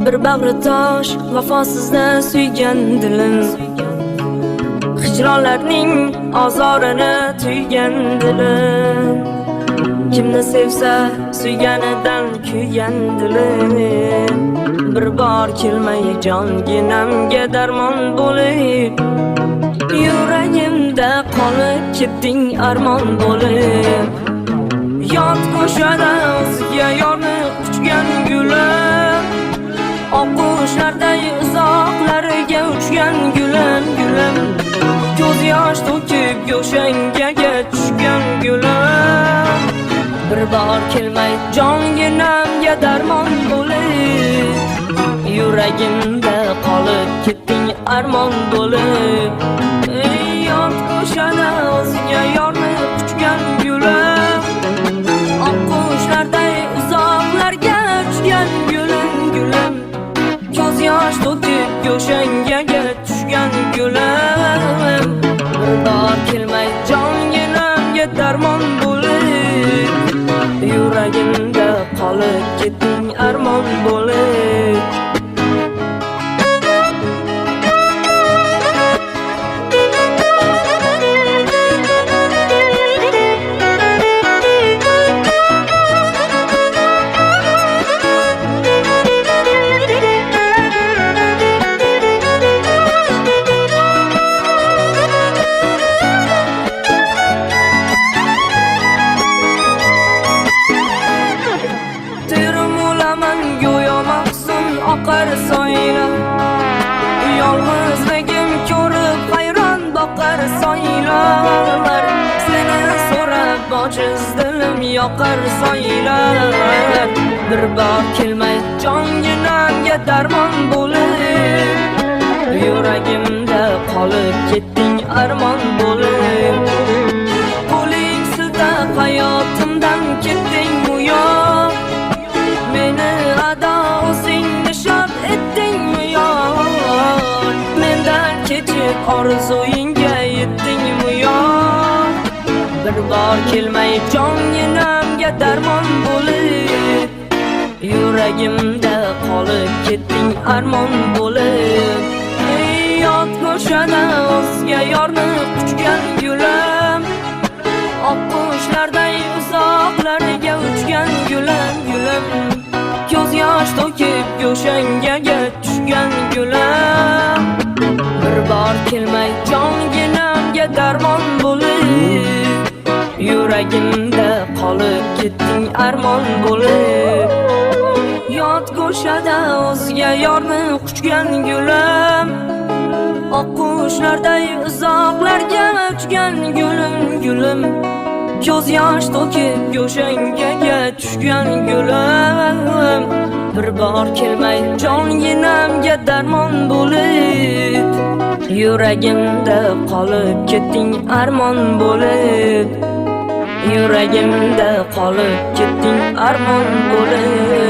bir bag'ri tosh vafosizda suygan dilim hijronlarning azorini tuygan dilim kimni sevsa suyganidan kuygan dilim bir bor kelmay jonginamga darmon bo'lib yuragimda qolib ketding armon bo'lib yot ko'shada o'ziga yorni quchgan gulim oqqushlarday uzoqlarga uchgan gulim gulim ko'z yosh to'kib go'shangaga tushgan gulim bir bor kelmay jonginamga darmon bo'lib yuragimda qolib ketding armon bo'lib yot ko'shada o'ziga yorni quchgan gulim oqqushlarday uzoqlarga uchgan gulim gulim ko'z yosh to'kib go'shangaga tushgan gulim bir bor kelmay jonginamga darmon bo'lib yuragimda qolib ketding armon bo'lib oqar soyla yolg'izligim ko'rib hayron boqar soylalar seni so'rab ojiz dilim yoqar soylalar bir bor kelmay jonginamga darmon bo'lib yuragimda qolib ketding armon bo'lib qo'ling siltab hayotimdan ketding buyoq meni ado o'zingni shod etdingmi yor mendan kechib orzuingga yetdingmi yor bir bor kelmay jonginamga darmon bo'lib yuragimda qolib ketding armon bo'lib yot ko'shada o'zga yorni quchgan gulim oqqushlarday uzoqlarga uchgan gulim gulim ko'z yosh to'kib go'shangaga tushgan gulim bir bor kelmay jonginamga darmon bo'lib yuragimda qolib ketding armon bo'lib yot go'shada o'zga yorni quchgan gulim oqqushlarday uzoqlarga uchgan gulim gulim ko'z yosh to'kib go'shangaga tushgan gulim bir bor kelmay jonginamga darmon bo'lib yuragimda qolib ketding armon bo'lib yuragimda qolib ketding armon bo'lib